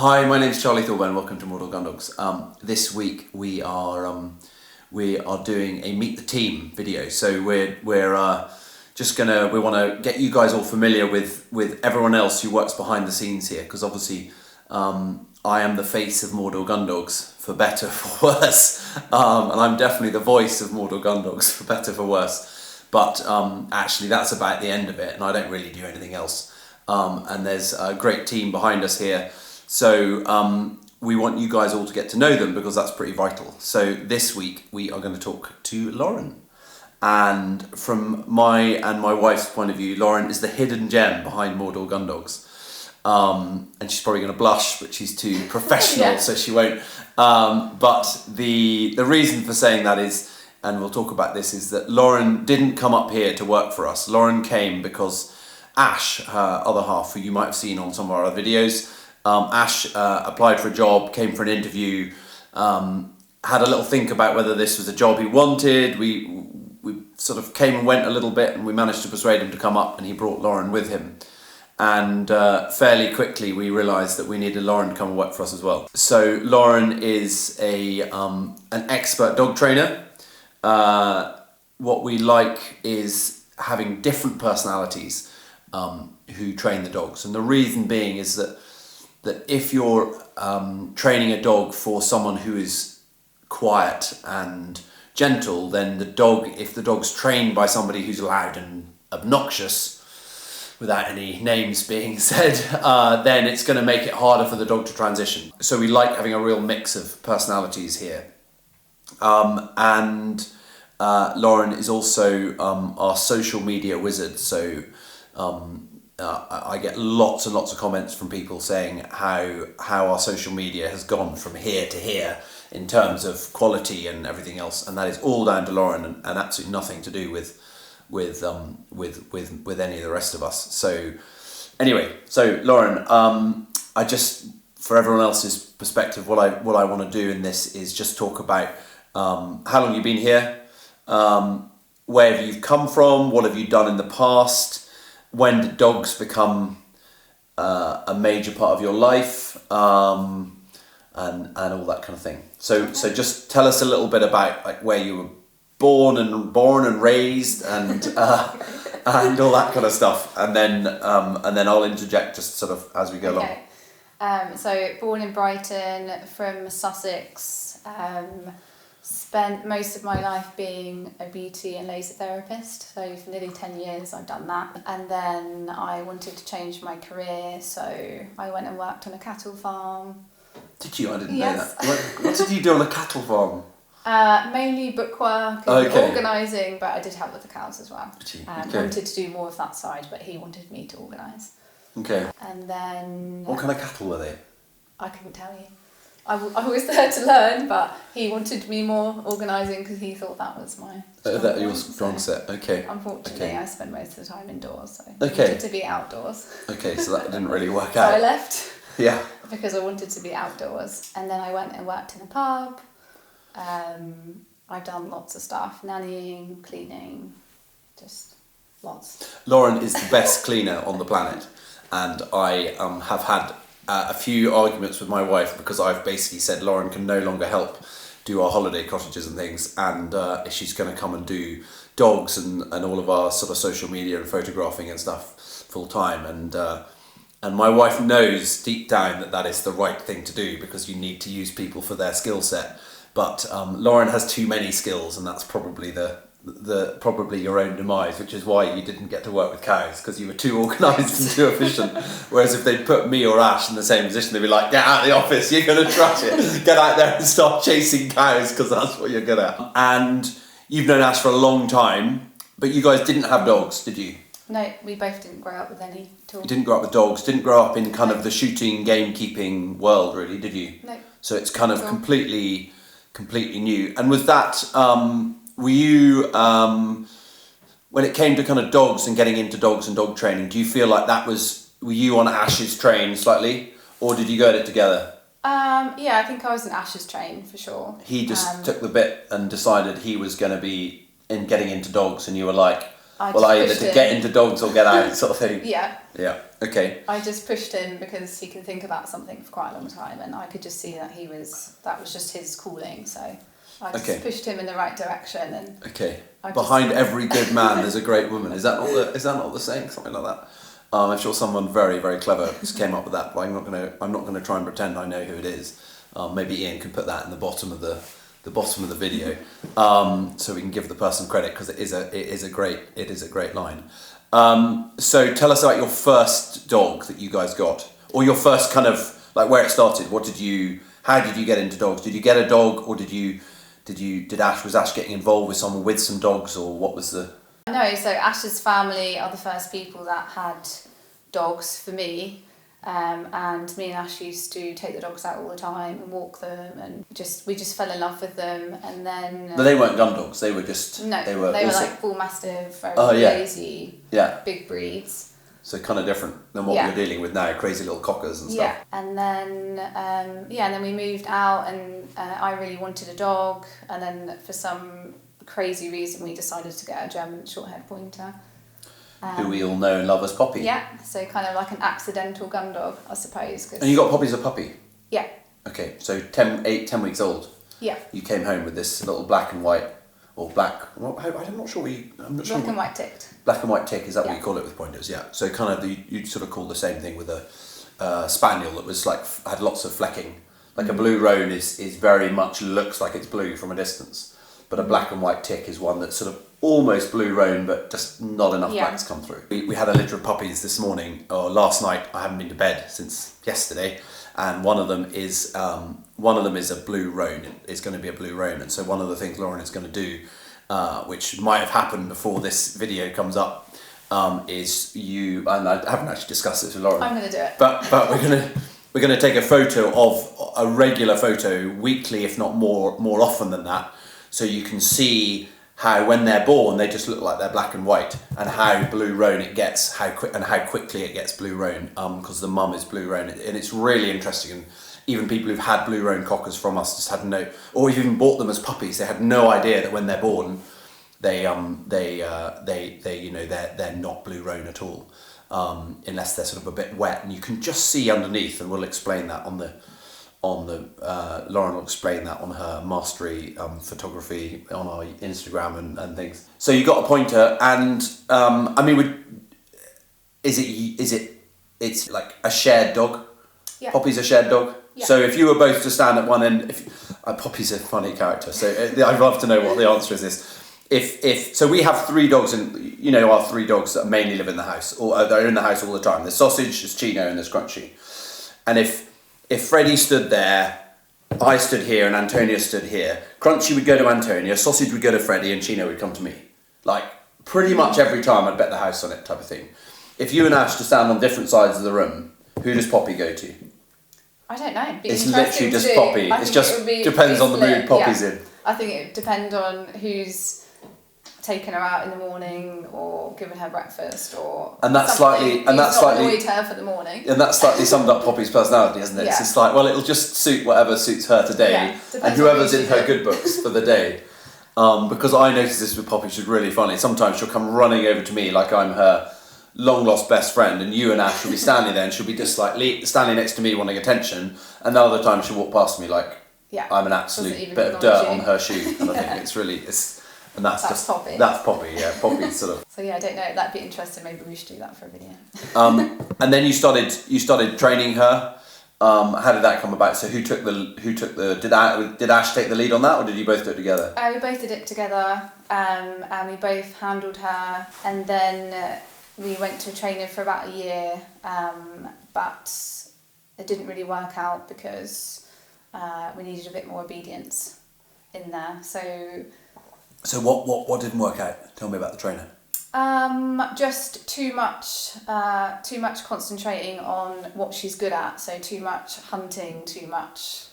Hi, my name's Charlie Thorburn. Welcome to Gundogs. This week we are doing a meet the team video. So we want to get you guys all familiar with everyone else who works behind the scenes here, because obviously I am the face of Mordor Gundogs, for better for worse, and I'm definitely the voice of Mordor Gundogs, for better for worse. But actually that's about the end of it, and I don't really do anything else. And there's a great team behind us here. So we want you guys all to get to know them, because that's pretty vital. So this week we are going to talk to Lauren. And from my and my wife's point of view, Lauren is the hidden gem behind Mordor Gundogs. And she's probably going to blush, but she's too professional, yeah. So she won't. But the reason for saying that is, and we'll talk about this, is that Lauren didn't come up here to work for us. Lauren came because Ash, her other half, who you might have seen on some of our other videos, Ash applied for a job, came for an interview, had a little think about whether this was a job he wanted. We sort of came and went a little bit, and we managed to persuade him to come up, and he brought Lauren with him. And fairly quickly we realised that we needed Lauren to come and work for us as well. So Lauren is an expert dog trainer. What we like is having different personalities who train the dogs, and the reason being is that if you're training a dog for someone who is quiet and gentle, then if the dog's trained by somebody who's loud and obnoxious, without any names being said, then it's going to make it harder for the dog to transition. So we like having a real mix of personalities here. And Lauren is also our social media wizard, so I get lots and lots of comments from people saying how our social media has gone from here to here in terms of quality and everything else, and that is all down to Lauren and absolutely nothing to do with any of the rest of us. So anyway, so Lauren, I just, for everyone else's perspective, what I want to do in this is just talk about how long you've been here, where have you come from, what have you done in the past, when did dogs become a major part of your life, and all that kind of thing. So just tell us a little bit about like where you were born and raised and all that kind of stuff, and then I'll interject just sort of as we go along. So born in Brighton, from Sussex. Spent most of my life being a beauty and laser therapist, so for nearly 10 years I've done that. And then I wanted to change my career, so I went and worked on a cattle farm. Did you? I didn't know that. What did you do on a cattle farm? Mainly bookwork and organising, but I did help with the cows as well. Wanted to do more of that side, but he wanted me to organise. Okay. And then... What kind of cattle were they? I couldn't tell you. I was there to learn, but he wanted me more organising because he thought that was my your strong set. Okay. Unfortunately, I spend most of the time indoors, so I wanted to be outdoors. Okay, so that didn't really work So out. I left. Yeah. Because I wanted to be outdoors, and then I went and worked in a pub. I've done lots of stuff: nannying, cleaning, just lots. Lauren is the best cleaner on the planet, and I have had a few arguments with my wife because I've basically said Lauren can no longer help do our holiday cottages and things, and she's going to come and do dogs and all of our sort of social media and photographing and stuff full time, and my wife knows deep down that is the right thing to do, because you need to use people for their skill set, but Lauren has too many skills, and that's probably probably your own demise, which is why you didn't get to work with cows, because you were too organised and too efficient. Whereas if they'd put me or Ash in the same position, they'd be like, get out of the office, you're going to trash it, get out there and start chasing cows, because that's what you're good at. And you've known Ash for a long time, but you guys didn't have dogs, did you? No, we both didn't grow up with any at all. You didn't grow up with dogs, didn't grow up in kind of the shooting, gamekeeping world, really, did you? No. So it's kind of completely new. And was that... were you, when it came to kind of dogs and getting into dogs and dog training, do you feel like were you on Ash's train slightly, or did you go at it together? Yeah, I think I was on Ash's train for sure. He just took the bit and decided he was going to be getting into dogs, and you were like, either to get into dogs or get out sort of thing. Yeah. Yeah. Okay. I just pushed him because he can think about something for quite a long time, and I could just see that that was just his calling. So I just pushed him in the right direction. And okay. Behind every good man, there's a great woman. Is that not the saying? Something like that. I'm sure someone very, very clever just came up with that, but I'm not gonna try and pretend I know who it is. Maybe Ian can put that in the bottom of the video, so we can give the person credit, because it is a great line. So tell us about your first dog that you guys got, or your first kind of like where it started. How did you get into dogs? Did you get a dog, or was Ash getting involved with someone with some dogs, or what was the? No, so Ash's family are the first people that had dogs for me, and me and Ash used to take the dogs out all the time and walk them, and we just fell in love with them, and then. But they weren't Gundogs. They were just. No, they were like bull massive, very lazy, big breeds. So kind of different than what you're dealing with now, crazy little cockers and stuff. Yeah, and then and then we moved out, and I really wanted a dog, and then for some crazy reason we decided to get a German short-haired pointer. Who we all know and love as Poppy. Yeah, so kind of like an accidental gun dog, I suppose. And you got Poppy as a puppy? Yeah. Okay, so 10 weeks old. Yeah. You came home with this little black and white, or black. Well, I'm not sure. Black and white ticked. Black and white tick, is that what you call it with pointers? Yeah. So kind of you'd sort of call the same thing with a spaniel that was like had lots of flecking. Like a blue roan is very much looks like it's blue from a distance. But a black and white tick is one that's sort of almost blue roan, but just not enough blacks come through. We had a litter of puppies this morning, or last night. I haven't been to bed since yesterday, and one of them is a blue roan. It's going to be a blue roan, and so one of the things Lauren is going to do, which might have happened before this video comes up, is and I haven't actually discussed this with Lauren. I'm going to do it. But we're gonna take a photo of a regular photo weekly, if not more often than that. So you can see how when they're born they just look like they're black and white, and how blue roan it gets, how quickly it gets blue roan, because the mum is blue roan, and it's really interesting. And even people who've had blue roan cockers from us just had no, or even bought them as puppies, they had no idea that when they're born, they're not blue roan at all, unless they're sort of a bit wet, and you can just see underneath, and we'll explain that on the Lauren will explain that on her mastery photography on our Instagram and things. So you got a pointer, and it's like a shared dog. Yeah. Poppy's a shared dog. Yeah. So if you were both to stand at one end, Poppy's a funny character. So I'd love to know what the answer is. So we have 3 dogs, and our 3 dogs that mainly live in the house, or they're in the house all the time. There's Sausage, there's Chino, and there's Crunchy. And if Freddie stood there, I stood here, and Antonia stood here, Crunchy would go to Antonia, Sausage would go to Freddie, and Chino would come to me. Like, pretty much every time I'd bet the house on it, type of thing. If you and Ash to stand on different sides of the room, who does Poppy go to? I don't know. It's literally just Poppy. It just depends on the mood Poppy's in. I think it would depend on who's taken her out in the morning or given her breakfast, or that's not slightly annoyed her for the morning. And that's slightly summed up Poppy's personality, isn't it? Yeah. It's just like, well, it'll just suit whatever suits her today, and whoever's in her good books for the day. Because I noticed this with Poppy, she's really funny. Sometimes she'll come running over to me like I'm her long lost best friend, and you and Ash will be standing there, and she'll be just like standing next to me wanting attention, and the other time she'll walk past me like I'm an absolute bit of dirt on her shoe, and I think and that's just Poppy. That's Poppy, yeah. Poppy's sort of. So yeah, I don't know. That'd be interesting. Maybe we should do that for a video. And then you started training her. How did that come about? So who took the? Did Ash take the lead on that, or did you both do it together? We both did it together, and we both handled her. And then we went to a trainer for about a year, but it didn't really work out because we needed a bit more obedience in there. So what didn't work out? Tell me about the trainer. Just too much concentrating on what she's good at. So too much hunting, too much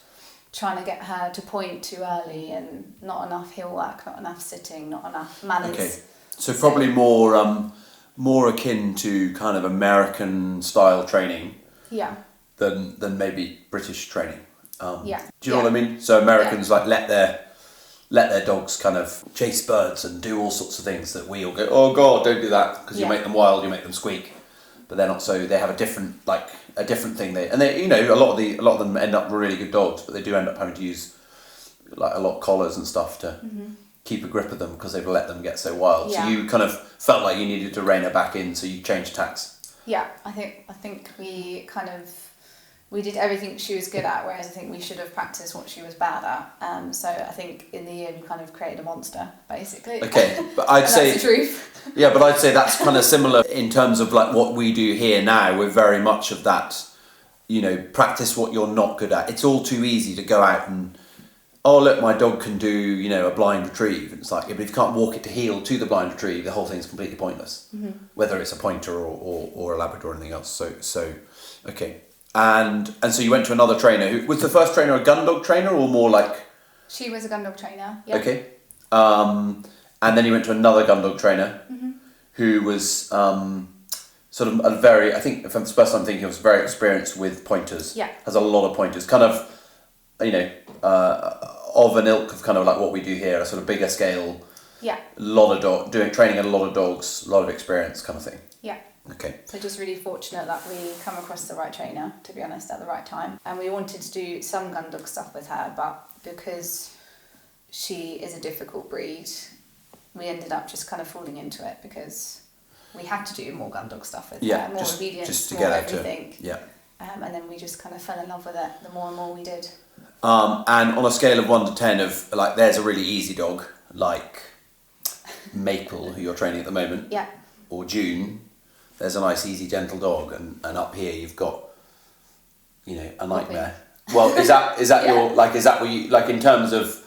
trying to get her to point too early, and not enough heel work, not enough sitting, not enough manners. Okay, so probably more akin to kind of American style training. Yeah. Than maybe British training. Yeah. Do you know what I mean? So Americans like let let their dogs kind of chase birds and do all sorts of things that we all go, oh God, don't do that, because you make them wild, you make them squeak. But they're not so. They have a different thing. They a lot of them end up really good dogs, but they do end up having to use like a lot of collars and stuff to keep a grip of them because they've let them get so wild. Yeah. So you kind of felt like you needed to rein her back in, so you changed tacks. Yeah, I think we did everything she was good at, whereas I think we should have practiced what she was bad at. So I think in the year we kind of created a monster, basically. Okay, but I'd say that's the truth. Yeah, but I'd say that's kind of similar in terms of like what we do here now. We're very much of that, practice what you're not good at. It's all too easy to go out and, oh look, my dog can do, a blind retrieve. It's like, but if you can't walk it to heel to the blind retrieve, the whole thing's completely pointless. Whether it's a pointer or a Labrador or anything else. So okay. And so you went to another trainer. Who was the first trainer, a Gundog trainer or more like? She was a Gundog trainer. Yeah. Okay. And then you went to another Gundog trainer, who was sort of I think if I'm the first time thinking, he was very experienced with pointers. Yeah. Has a lot of pointers, kind of, of an ilk of kind of like what we do here, a sort of bigger scale. Yeah. Lot of training a lot of dogs, a lot of experience kind of thing. Yeah. Okay. So just really fortunate that we come across the right trainer, to be honest, at the right time. And we wanted to do some Gundog stuff with her, but because she is a difficult breed, we ended up just kind of falling into it because we had to do more Gundog stuff with her, more obedience, just to get everything. And then we just kind of fell in love with it the more and more we did. And on a scale of 1 to 10 of like, there's a really easy dog like Maple, who you're training at the moment, or June. There's a nice, easy, gentle dog, and up here you've got, a nightmare. Well, is that your is that what you like in terms of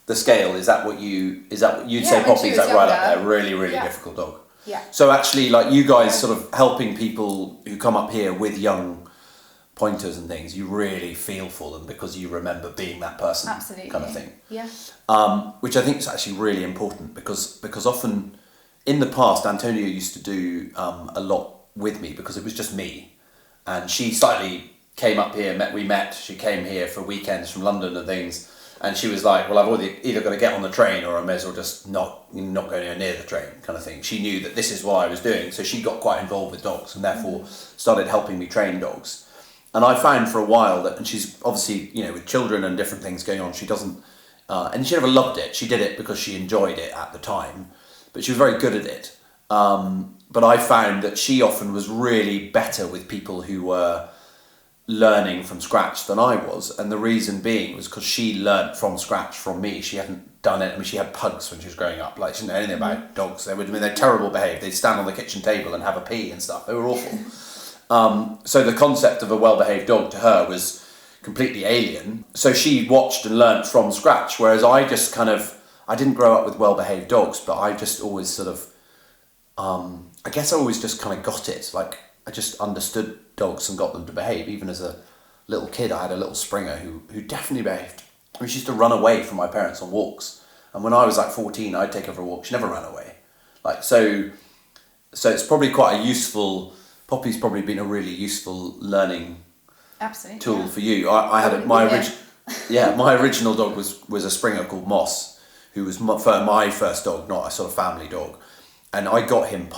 the scale? Is that what you'd say? Poppy's like right up there, really, really difficult dog. Yeah. So actually, like you guys, sort of helping people who come up here with young pointers and things, you really feel for them because you remember being that person, absolutely, kind of thing. Yeah. Which I think is actually really important because often. In the past, Antonia used to do a lot with me because it was just me, and she slightly came up here. She came here for weekends from London and things, and she was like, "Well, I've either got to get on the train or I may as well just not go anywhere near the train," kind of thing. She knew that this is what I was doing, so she got quite involved with dogs and therefore started helping me train dogs. And I found for a while that, and she's obviously with children and different things going on, she doesn't, and she never loved it. She did it because she enjoyed it at the time. But she was very good at it. But I found that she often was really better with people who were learning from scratch than I was. And the reason being was because she learnt from scratch from me. She hadn't done it. I mean, she had pugs when she was growing up. Like, she didn't know anything about dogs. They're terrible behaved. They'd stand on the kitchen table and have a pee and stuff. They were awful. So the concept of a well-behaved dog to her was completely alien. So she watched and learnt from scratch, whereas I just I didn't grow up with well-behaved dogs, but I just always sort of, I guess I always just kind of got it. Like, I just understood dogs and got them to behave. Even as a little kid, I had a little Springer who definitely behaved. I mean, she used to run away from my parents on walks. And when I was like 14, I'd take her for a walk. She never ran away. Like, so it's probably quite a useful, Poppy's probably been a really useful learning tool for you. I had my original dog was a Springer called Moss, who was my first dog, not a sort of family dog. And I got him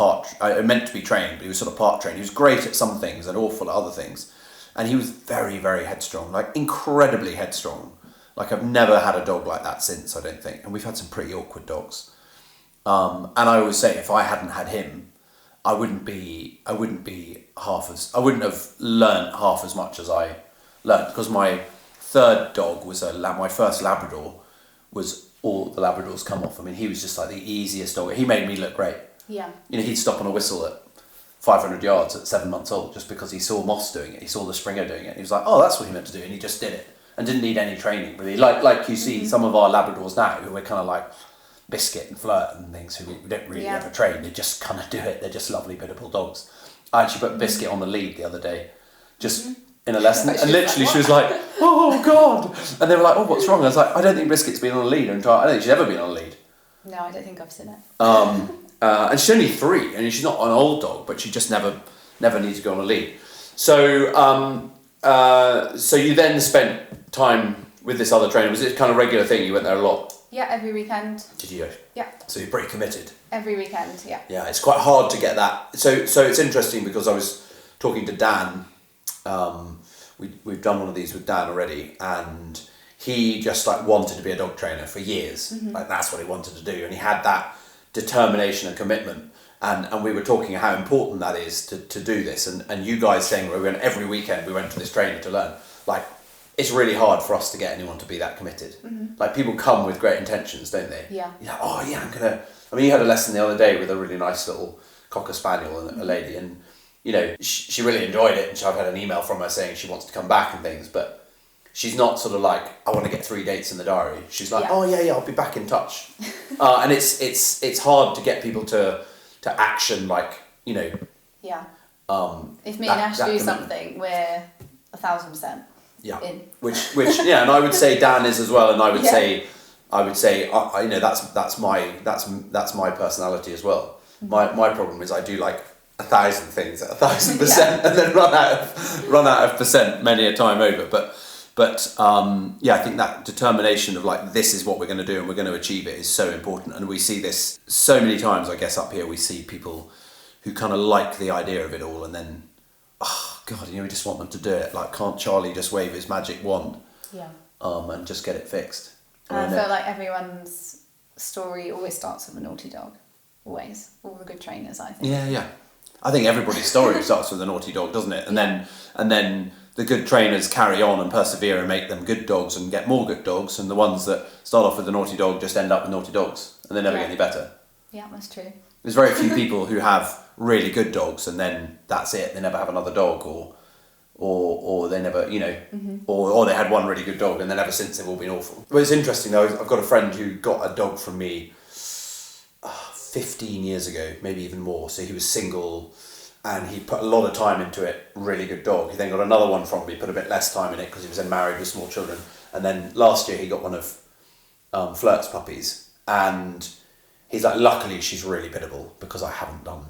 meant to be trained, but he was sort of part trained. He was great at some things and awful at other things. And he was very, very headstrong, like incredibly headstrong. Like, I've never had a dog like that since, I don't think. And we've had some pretty awkward dogs. And I always say, if I hadn't had him, I wouldn't have learnt half as much as I learnt, because my third dog was my first Labrador was all the Labradors come off. I mean, he was just like the easiest dog. He made me look great. Yeah. He'd stop on a whistle at 500 yards at 7 months old just because he saw Moss doing it. He saw the Springer doing it. And he was like, oh, that's what he meant to do. And he just did it and didn't need any training, really. Like you see some of our Labradors now who are kind of like Biscuit and Flirt and things who we don't really ever train. They just kind of do it. They're just lovely, pitiful dogs. I actually put Biscuit on the lead the other day, just in a lesson, and literally she was like, oh God, and they were like, oh, what's wrong? I was like, I don't think Biscuit's been on a lead, and I don't think she's ever been on a lead. No, I don't think I've seen it. And she's only 3, and she's not an old dog, but she just never needs to go on a lead. So so you then spent time with this other trainer. Was it kind of a regular thing? You went there a lot? Yeah, every weekend. Did you? Yeah. So you're pretty committed. Every weekend, yeah. Yeah, it's quite hard to get that. So it's interesting because I was talking to Dan. We've done one of these with Dan already, and he just like wanted to be a dog trainer for years. Like that's what he wanted to do, and he had that determination and commitment. And we were talking how important that is to do this. And you guys saying we went every weekend, we went to this trainer to learn. Like, it's really hard for us to get anyone to be that committed. Like, people come with great intentions, don't they? Yeah. You're like, oh yeah, I mean, you had a lesson the other day with a really nice little Cocker Spaniel and a lady, and you know, she really enjoyed it, and I've had an email from her saying she wants to come back and things, but she's not sort of like, I want to get 3 dates in the diary. She's like, oh yeah, I'll be back in touch. And it's hard to get people to action, like, you know. Yeah. If me and Ash do something, we're 1,000%. Yeah. In. Which yeah, and I would say Dan is as well, and I would say you know, that's my personality as well. My problem is I do like 1,000 things at 1,000%, and then run out of percent many a time over. But yeah, I think that determination of like, this is what we're going to do and we're going to achieve it is so important. And we see this so many times, I guess, up here. We see people who kind of like the idea of it all, and then, oh God, you know, we just want them to do it. Like, can't Charlie just wave his magic wand? Yeah. And just get it fixed? And I feel like everyone's story always starts with a naughty dog. Always. All the good trainers, I think. Yeah. I think everybody's story starts with a naughty dog, doesn't it? And then the good trainers carry on and persevere and make them good dogs and get more good dogs, and the ones that start off with a naughty dog just end up with naughty dogs, and they never get any better. Yeah, that's true. There's very few people who have really good dogs and then that's it. They never have another dog, or they never, you know, or they had one really good dog and then ever since they've all been awful. But it's interesting though. I've got a friend who got a dog from me 15 years ago, maybe even more. So he was single, and he put a lot of time into it. Really good dog. He then got another one from me, put a bit less time in it because he was then married with small children. And then last year he got one of Flirt's puppies, and he's like, luckily she's really biddable because I haven't done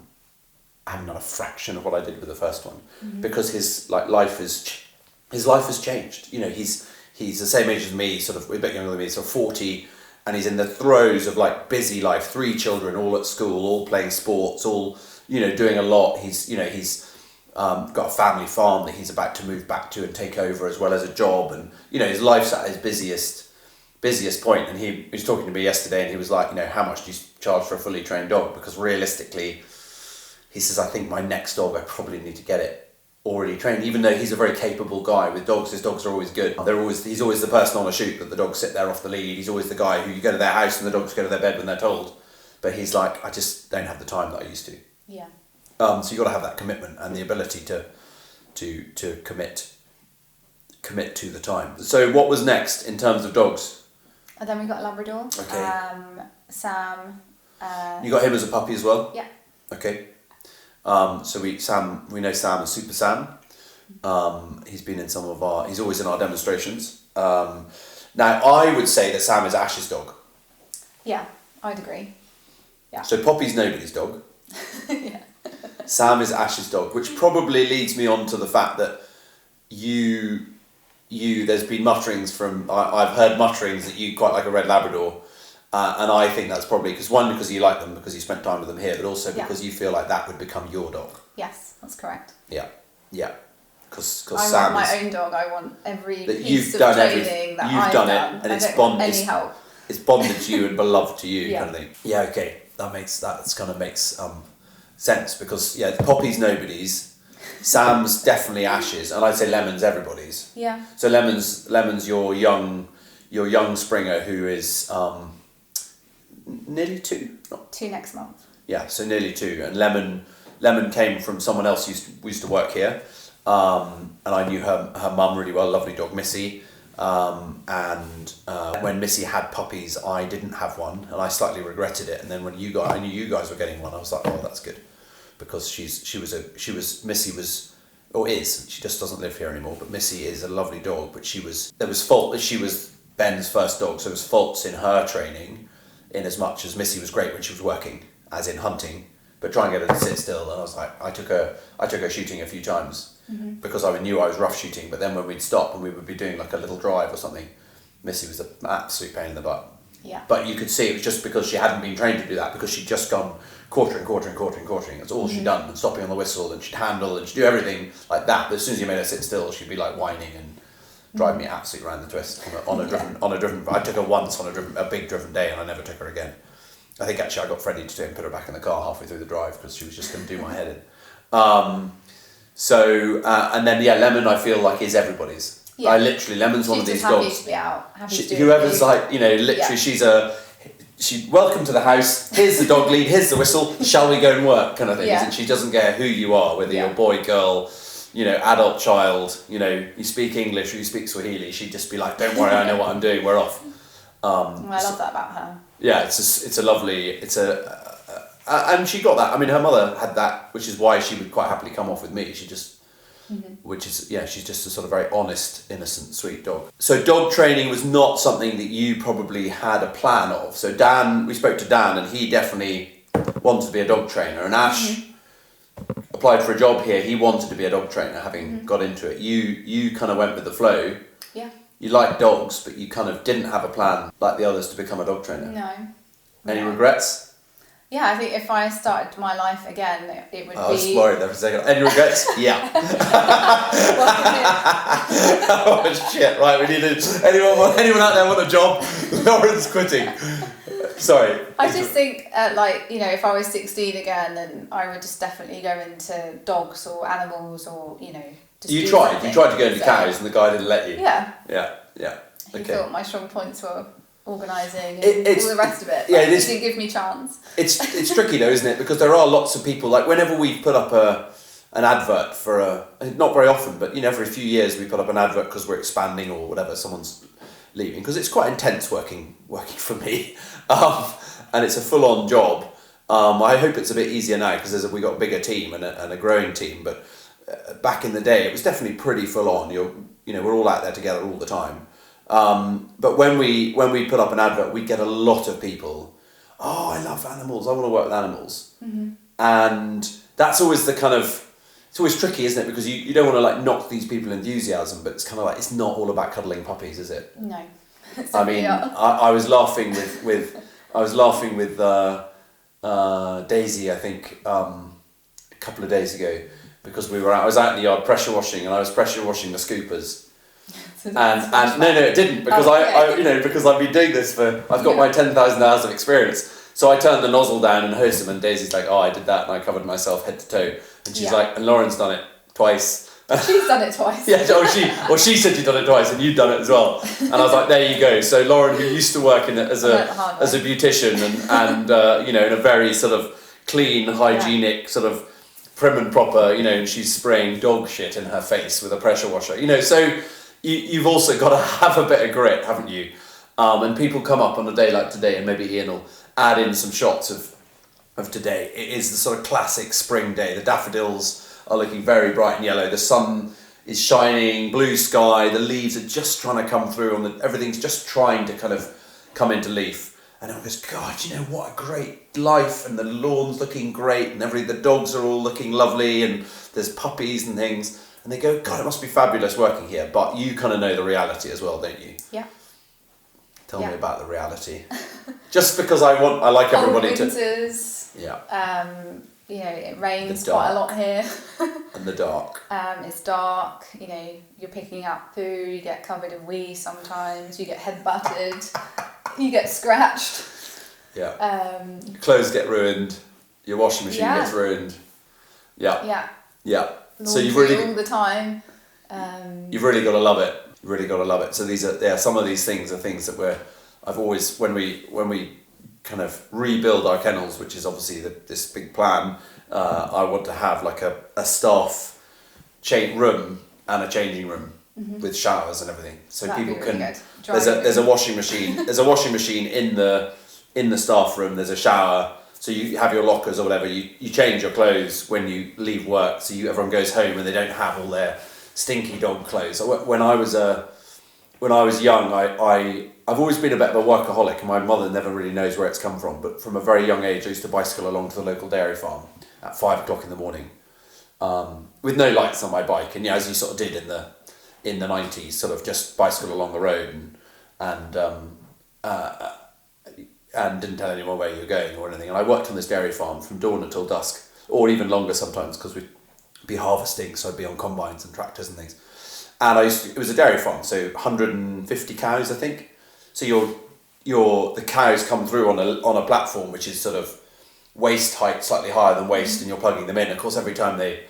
a fraction of what I did with the first one, because his life has changed. You know, he's the same age as me, sort of a bit younger than me, so 40. And he's in the throes of like busy life, 3 children, all at school, all playing sports, all, you know, doing a lot. He's got a family farm that he's about to move back to and take over, as well as a job. And, you know, his life's at his busiest point. And he was talking to me yesterday, and he was like, you know, how much do you charge for a fully trained dog? Because realistically, he says, I think my next dog, I probably need to get it already trained, even though he's a very capable guy with dogs. His dogs are always good. He's always the person on a shoot that the dogs sit there off the lead. He's always the guy who you go to their house and the dogs go to their bed when they're told. But he's like, I just don't have the time that I used to. Yeah. So you got to have that commitment and the ability to commit to the time. So what was next in terms of dogs? And then we got a Labrador. Okay. Sam. You got him as a puppy as well? Yeah. Okay. So we know Sam as Super Sam. He's been in he's always in our demonstrations. Now I would say that Sam is Ash's dog. Yeah, I'd agree. Yeah. So Poppy's nobody's dog. Yeah. Sam is Ash's dog, which probably leads me on to the fact that there's been mutterings from, I've heard mutterings that you quite like a red Labrador. And I think that's probably because you like them, because you spent time with them here, but also because you feel like that would become your dog. Yes, that's correct. Yeah. Because I Sam want my own dog. I want every that piece of training that I've done. And it's any help. It's bonded to you and beloved to you, Yeah. kind of thing. Yeah, okay, that makes sense, because Poppy's nobody's, Sam's definitely Ash's, and I'd say Lemon's everybody's. Yeah. So Lemon's your young Springer who is nearly 2. 2 next month. Yeah, so nearly 2, and Lemon came from someone else who used to work here, and I knew her mum really well, lovely dog Missy. And when Missy had puppies, I didn't have one, and I slightly regretted it. And then when I knew you guys were getting one, I was like, oh, that's good, because Missy was, or is, she just doesn't live here anymore, but Missy is a lovely dog. But she was Ben's first dog, so there was faults in her training, in as much as Missy was great when she was working, as in hunting, but try and get her to sit still. And I was like, I took her shooting a few times, because I knew I was rough shooting. But then when we'd stop and we would be doing like a little drive or something, Missy was an absolute pain in the butt. Yeah. But you could see it was just because she hadn't been trained to do that, because she'd just gone quartering. That's all she'd done, and stopping on the whistle, and she'd handle, and she'd do everything like that. But as soon as you made her sit still, she'd be like whining and drive me absolutely around the twist on a driven. I took her once on a big driven day, and I never took her again. I think actually I got Freddie to do it and put her back in the car halfway through the drive because she was just going to do my head in. And then Lemon, I feel like is everybody's. Yeah. I literally, Lemon's one of these dogs. She's happy to be out. Happy to do whoever's it. like, literally, she's welcome to the house. Here's the dog lead. Here's the whistle. Shall we go and work? Kind of thing. Yeah. And she doesn't care who you are, whether you're boy, girl, adult, child. You speak English or you speak Swahili. She'd just be like, "Don't worry, I know what I'm doing. We're off." I love that about her. Yeah, and she got that. I mean, her mother had that, which is why she would quite happily come off with me. She just. She's just a sort of very honest, innocent, sweet dog. So dog training was not something that you probably had a plan of. So we spoke to Dan, and he definitely wanted to be a dog trainer. And Ash applied for a job here. He wanted to be a dog trainer, having got into it. You kind of went with the flow. Yeah. You liked dogs, but you kind of didn't have a plan like the others to become a dog trainer. No. Any regrets? Yeah, I think if I started my life again, it would be... I was worried there for a second. Any regrets? Yeah. Oh, shit. Right, we need to... Anyone out there want a job? Lauren's quitting. Sorry. I just think, if I was 16 again, then I would just definitely go into dogs or animals or, just You tried to go into cows and the guy didn't let you? Yeah. Yeah. He Okay. thought my strong points were organising and all the rest of it. Yeah, he didn't give me chance. It's tricky though, isn't it? Because there are lots of people, like whenever we put up an advert for not very often, but every few years we put up an advert because we're expanding or whatever, someone's leaving, because it's quite intense working for me, and it's a full-on job. I hope it's a bit easier now because we got a bigger team and a growing team, but back in the day it was definitely pretty full-on. We're all out there together all the time. But when we put up an advert, we get a lot of people, "Oh, I love animals, I want to work with animals." And that's always it's always tricky, isn't it? Because you don't want to knock these people enthusiasm, but it's kind of like, it's not all about cuddling puppies, is it? No. I mean, I was laughing with Daisy, I think, a couple of days ago, because I was out in the yard pressure washing, and I was pressure washing the scoopers. And no, it didn't, because because I've been doing this I've got my 10,000 hours of experience. So I turned the nozzle down and hosed them, and Daisy's like, "Oh, I did that," and I covered myself head to toe. And she's like, "And Lauren's done it twice." She's done it twice. Yeah, she said you'd done it twice, and you've done it as well. And I was like, "There you go." So Lauren, who used to work as a beautician and in a very sort of clean, hygienic sort of prim and proper, and she's spraying dog shit in her face with a pressure washer. So you've also got to have a bit of grit, haven't you? And people come up on a day like today, and maybe Ian will add in some shots of today. It is the sort of classic spring day. The daffodils are looking very bright and yellow. The sun is shining, blue sky. The leaves are just trying to come through. Everything's just trying to kind of come into leaf. And everyone goes, "God, what a great life!" And the lawn's looking great, and the dogs are all looking lovely, and there's puppies and things. And they go, "God, it must be fabulous working here." But you kind of know the reality as well, don't you? Yeah. Tell me about the reality. Just because I like everybody winters, to... Yeah. It rains quite a lot here. And the dark. It's dark, you're picking up poo, you get covered in wee sometimes, you get head-butted, you get scratched. Yeah. Your clothes get ruined, your washing machine gets ruined. Yeah. Yeah. So you've really... all the time. You've really got to love it. Really got to love it. So some of these things are things that I've always, when we kind of rebuild our kennels, which is obviously this big plan, I want to have like a staff room and a changing room with showers and everything, so that'd people can. Really there's a washing machine. There's a washing machine in the staff room. There's a shower. So you have your lockers or whatever. You change your clothes when you leave work, so everyone goes home and they don't have all their stinky dog clothes. So when I was young, I've always been a bit of a workaholic, and my mother never really knows where it's come from, but from a very young age I used to bicycle along to the local dairy farm at 5 o'clock in the morning, with no lights on my bike, and as you sort of did in the 90s, sort of just bicycle along the road, and and didn't tell anyone where you were going or anything. And I worked on this dairy farm from dawn until dusk, or even longer sometimes, because we'd be harvesting, so I'd be on combines and tractors and things. And it was a dairy farm, so 150 cows, I think. So the cows come through on a platform which is sort of waist height, slightly higher than waist, and you're plugging them in. Of course, every time they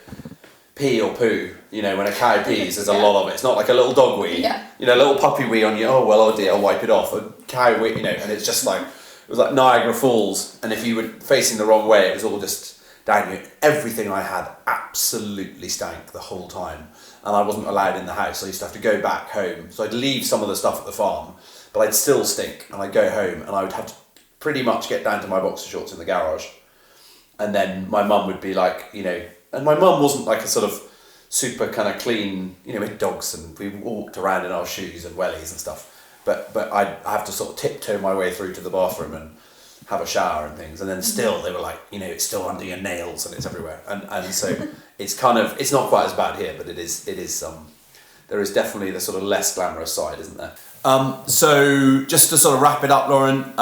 pee or poo, when a cow pees, there's a lot of it. It's not like a little dog wee, a little puppy wee on you. Oh dear, I'll wipe it off. A cow wee, and it's just like, it was like Niagara Falls. And if you were facing the wrong way, it was all just down you. Everything I had absolutely stank the whole time, and I wasn't allowed in the house. I used to have to go back home. So I'd leave some of the stuff at the farm, but I'd still stink, and I'd go home, and I would have to pretty much get down to my boxer shorts in the garage. And then my mum would be like, and my mum wasn't like a sort of super kind of clean, we had dogs and we walked around in our shoes and wellies and stuff. But I'd have to sort of tiptoe my way through to the bathroom and have a shower and things. And then still they were like, it's still under your nails and it's everywhere. And so it's it's not quite as bad here, but it is there is definitely the sort of less glamorous side, isn't there? So just to sort of wrap it up, Lauren,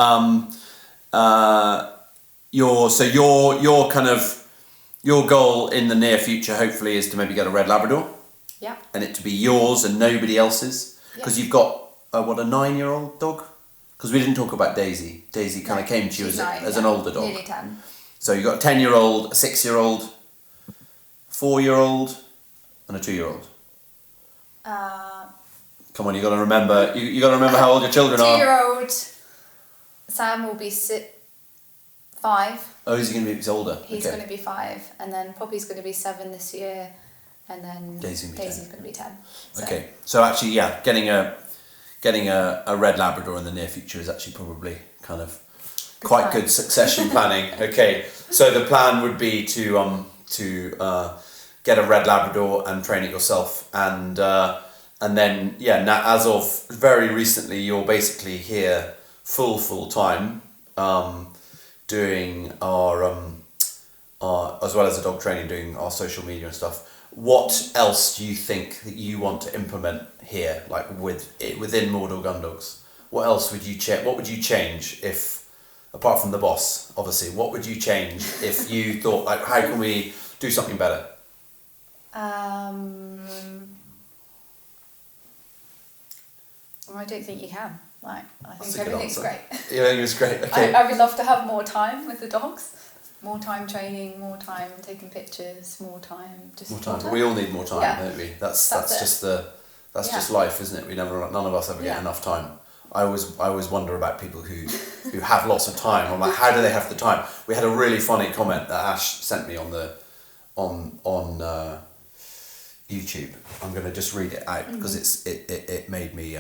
your goal in the near future, hopefully, is to maybe get a red Labrador. Yeah. And it to be yours and nobody else's. Because you've got a 9-year-old dog? Because we didn't talk about Daisy. Daisy kind of came to you as an older dog. Nearly 10. So you've got a 10-year-old, a 6-year-old, 4-year-old, and a 2-year-old. Come on, you got to remember. You got to remember how old your children are. 2-year-old Sam will be 5. Oh, is he going to be? He's older. He's going to be 5, and then Poppy's going to be 7 this year, and then Daisy's going to be 10. So. Okay, so actually, getting a red Labrador in the near future is actually probably kind of quite good succession planning. Okay, so the plan would be to get a red Labrador and train it yourself, and then now as of very recently, you're basically here full time. Doing our as well as the dog training, doing our social media and stuff. What else do you think that you want to implement here, like within Mordor Gundogs? What else would you What would you change if, apart from the boss, obviously, what would you change if you thought, like, how can we do something better? I don't think you can. I think everything's great. Yeah, I think it's great. Okay. I would love to have more time with the dogs, more time training, more time taking pictures, more time. We all need more time, don't we? That's just just life, isn't it? None of us ever get enough time. I always wonder about people who have lots of time. I'm like, how do they have the time? We had a really funny comment that Ash sent me on YouTube. I'm going to just read it out because it made me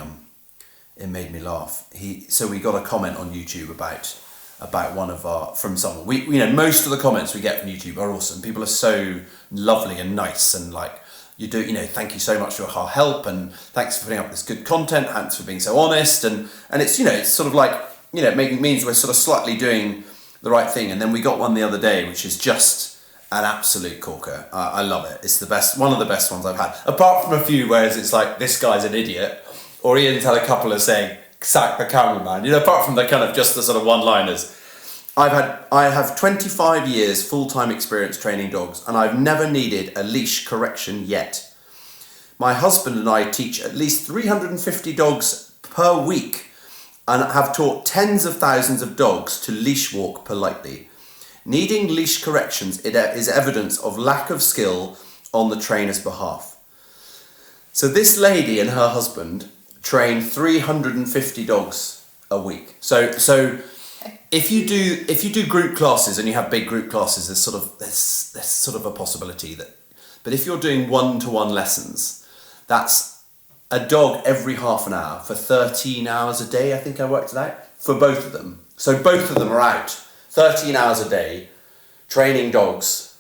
laugh. So we got a comment on YouTube about one of from someone. We most of the comments we get from YouTube are awesome. People are so lovely and nice, and like, you do, thank you so much for your help, and thanks for putting up this good content, thanks for being so honest, and it's it's sort of like, it means we're sort of slightly doing the right thing. And then we got one the other day which is just an absolute corker. I love it. It's the best, one of the best ones I've had, apart from a few whereas it's like, this guy's an idiot, or Ian's had a couple of saying, sack the cameraman, apart from the kind of just the sort of one-liners. I have 25 years full-time experience training dogs, and I've never needed a leash correction yet. My husband and I teach at least 350 dogs per week and have taught tens of thousands of dogs to leash walk politely. Needing leash corrections is evidence of lack of skill on the trainer's behalf. So this lady and her husband train 350 dogs a week. So if you do group classes and you have big group classes, there's sort of a possibility that, but if you're doing one-to-one lessons, that's a dog every half an hour for 13 hours a day. I think I worked it out for both of them. So both of them are out 13 hours a day training dogs,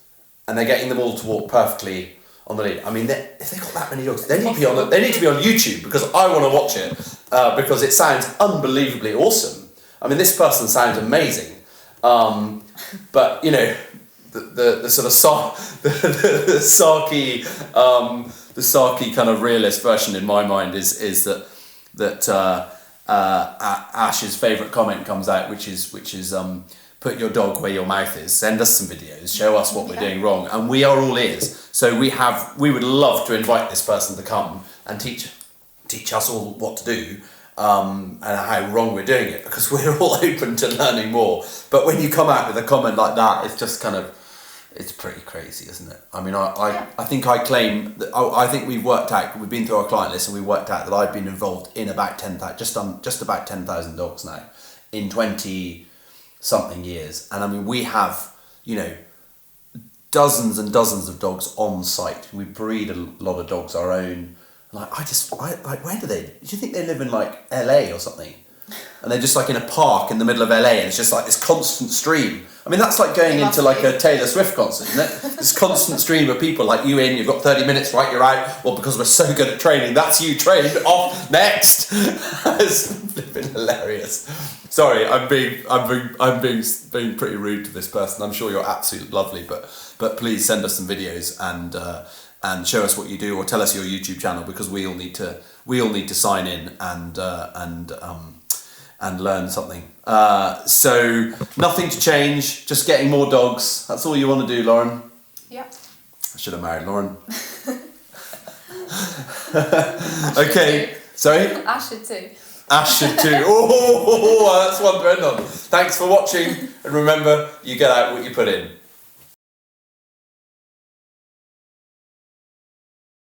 and they're getting them all to walk perfectly on the lead. I mean, if they've got that many dogs, they need to be on YouTube, because I want to watch it because it sounds unbelievably awesome. I mean, this person sounds amazing, but the sort of the sarky kind of realist version in my mind is that Ash's favourite comment comes out, which is put your dog where your mouth is. Send us some videos. Show us what we're doing wrong, and we are all ears. So we would love to invite this person to come and teach us all what to do. And how wrong we're doing it, because we're all open to learning more. But when you come out with a comment like that, it's just kind of, it's pretty crazy, isn't it? I mean, I think I claim that I think we've been through our client list and we worked out that I've been involved in about 10,000, just about 10,000 dogs now in 20 something years. And I mean, we have, dozens and dozens of dogs on site. We breed a lot of dogs our own. Where do you think they live in like LA or something? And they're just like in a park in the middle of LA, and it's just like this constant stream. I mean, that's like going into like a Taylor Swift concert, isn't it? This constant stream of people, like you in, you've got 30 minutes, right, you're out. Well, because we're so good at training, that's you trained, off, next. It's been hilarious. Sorry, I'm being pretty rude to this person. I'm sure you're absolutely lovely, but please send us some videos and show us what you do, or tell us your YouTube channel, because we all need to sign in and learn something. So nothing to change, just getting more dogs. That's all you want to do, Lauren? Yep. I should have married Lauren. Okay, sorry? Ash should too. Ash should too. Oh, that's one to end on. Thanks for watching, and remember, you get out what you put in.